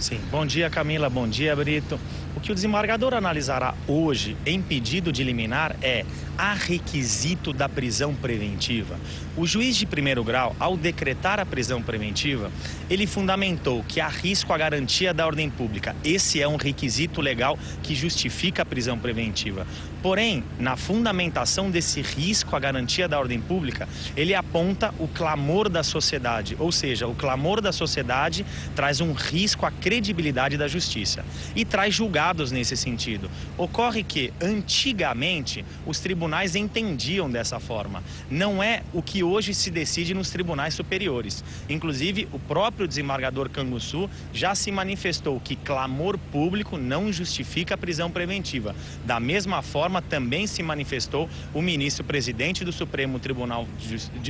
Sim. Bom dia, Camila. Bom dia, Brito. O que o desembargador analisará hoje em pedido de liminar é a requisito da prisão preventiva. O juiz de primeiro grau, ao decretar a prisão preventiva, ele fundamentou que há risco à garantia da ordem pública. Esse é um requisito legal que justifica a prisão preventiva. Porém, na fundamentação desse risco à garantia da ordem pública, ele aponta o clamor da sociedade, ou seja, o clamor da sociedade traz um risco à credibilidade da justiça e traz julgados nesse sentido. Ocorre que, antigamente, os tribunais entendiam dessa forma. Não é o que hoje se decide nos tribunais superiores. Inclusive, o próprio desembargador Canguçu já se manifestou que clamor público não justifica a prisão preventiva. Da mesma forma, também se manifestou o ministro-presidente do Supremo Tribunal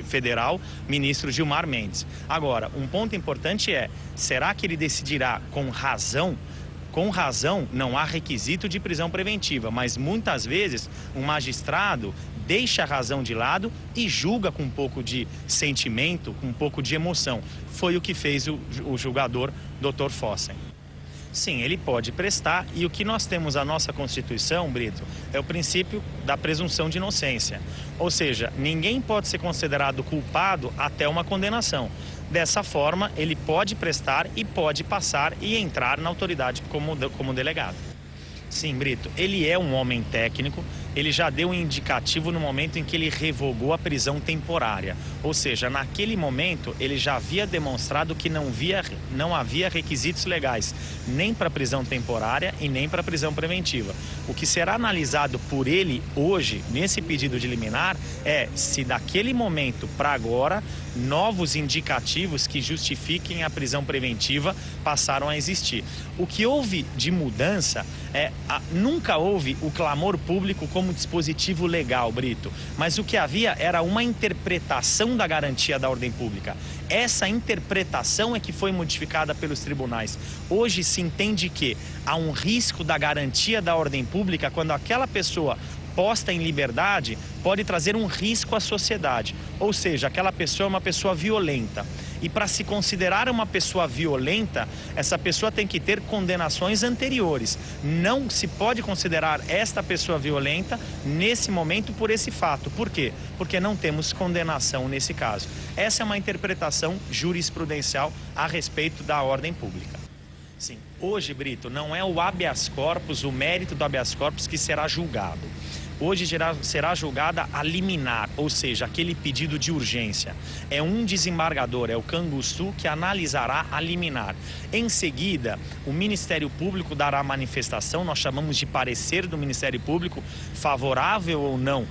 Federal, ministro Gilmar Mendes. Agora, um ponto importante é, será que ele decidirá com razão? Com razão, não há requisito de prisão preventiva, mas muitas vezes um magistrado deixa a razão de lado e julga com um pouco de sentimento, com um pouco de emoção. Foi o que fez o julgador Dr. Fossen. Sim, ele pode prestar, e o que nós temos na nossa Constituição, Brito, é o princípio da presunção de inocência. Ou seja, ninguém pode ser considerado culpado até uma condenação. Dessa forma, ele pode prestar e pode passar e entrar na autoridade como delegado. Sim, Brito, ele é um homem técnico, ele já deu um indicativo no momento em que ele revogou a prisão temporária. Ou seja, naquele momento ele já havia demonstrado que não havia requisitos legais, nem para prisão temporária e nem para prisão preventiva. O que será analisado por ele hoje, nesse pedido de liminar, é se daquele momento para agora, novos indicativos que justifiquem a prisão preventiva passaram a existir. O que houve de mudança nunca houve o clamor público como dispositivo legal, Brito, mas o que havia era uma interpretação da garantia da ordem pública. Essa interpretação é que foi modificada pelos tribunais. Hoje se entende que há um risco da garantia da ordem pública quando aquela pessoa posta em liberdade pode trazer um risco à sociedade, ou seja, aquela pessoa é uma pessoa violenta. E para se considerar uma pessoa violenta, essa pessoa tem que ter condenações anteriores. Não se pode considerar esta pessoa violenta nesse momento por esse fato. Por quê? Porque não temos condenação nesse caso. Essa é uma interpretação jurisprudencial a respeito da ordem pública. Sim, hoje, Brito, não é o habeas corpus, o mérito do habeas corpus que será julgado. Hoje será julgada a liminar, ou seja, aquele pedido de urgência. É um desembargador, é o Canguçu, que analisará a liminar. Em seguida, o Ministério Público dará manifestação, nós chamamos de parecer do Ministério Público, favorável ou não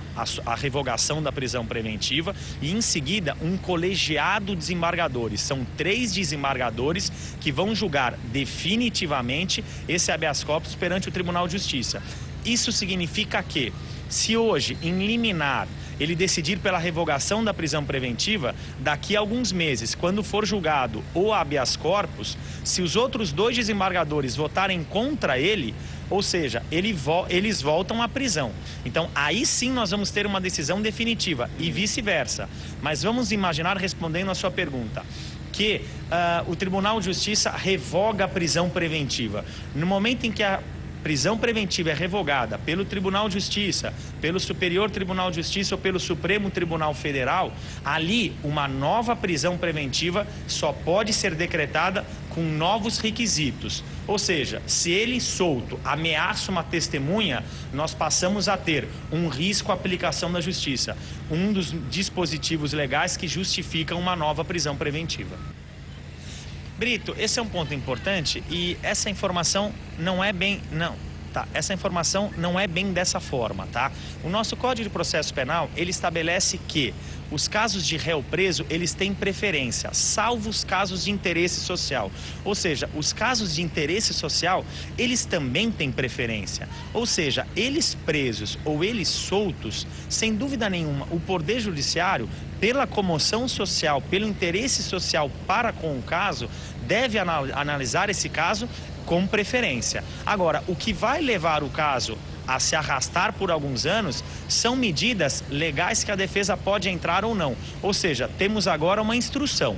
à revogação da prisão preventiva. E em seguida, um colegiado de desembargadores. São 3 desembargadores que vão julgar definitivamente esse habeas corpus perante o Tribunal de Justiça. Isso significa que, se hoje, em liminar, ele decidir pela revogação da prisão preventiva, daqui a alguns meses, quando for julgado o habeas corpus, se os outros 2 desembargadores votarem contra ele, ou seja, eles voltam à prisão. Então, aí sim nós vamos ter uma decisão definitiva e vice-versa. Mas vamos imaginar, respondendo a sua pergunta, que o Tribunal de Justiça revoga a prisão preventiva. No momento em que a prisão preventiva é revogada pelo Tribunal de Justiça, pelo Superior Tribunal de Justiça ou pelo Supremo Tribunal Federal, ali uma nova prisão preventiva só pode ser decretada com novos requisitos. Ou seja, se ele solto ameaça uma testemunha, nós passamos a ter um risco à aplicação da justiça, um dos dispositivos legais que justificam uma nova prisão preventiva. Brito, esse é um ponto importante e essa informação não é bem... essa informação não é bem dessa forma, tá? O nosso Código de Processo Penal, ele estabelece que os casos de réu preso, eles têm preferência, salvo os casos de interesse social. Ou seja, os casos de interesse social, eles também têm preferência. Ou seja, eles presos ou eles soltos, sem dúvida nenhuma, o Poder Judiciário, pela comoção social, pelo interesse social para com o caso, deve analisar esse caso com preferência. Agora, o que vai levar o caso a se arrastar por alguns anos são medidas legais que a defesa pode entrar ou não. Ou seja, temos agora uma instrução.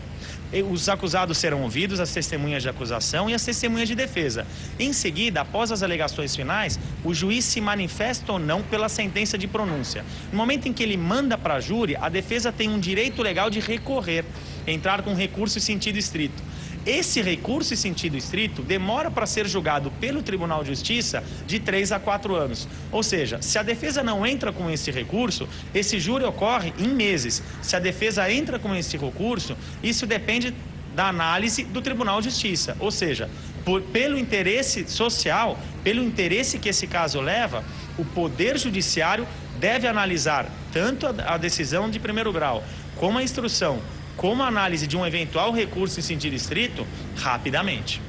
os acusados serão ouvidos, as testemunhas de acusação e as testemunhas de defesa. Em seguida, após as alegações finais, o juiz se manifesta ou não pela sentença de pronúncia. No momento em que ele manda para a júri, a defesa tem um direito legal de recorrer, entrar com recurso em sentido estrito. Esse recurso em sentido estrito demora para ser julgado pelo Tribunal de Justiça de 3 a 4 anos. Ou seja, se a defesa não entra com esse recurso, esse júri ocorre em meses. Se a defesa entra com esse recurso, isso depende da análise do Tribunal de Justiça. Ou seja, pelo interesse social, pelo interesse que esse caso leva, o Poder Judiciário deve analisar tanto a decisão de primeiro grau como a instrução, como a análise de um eventual recurso em sentido estrito, rapidamente.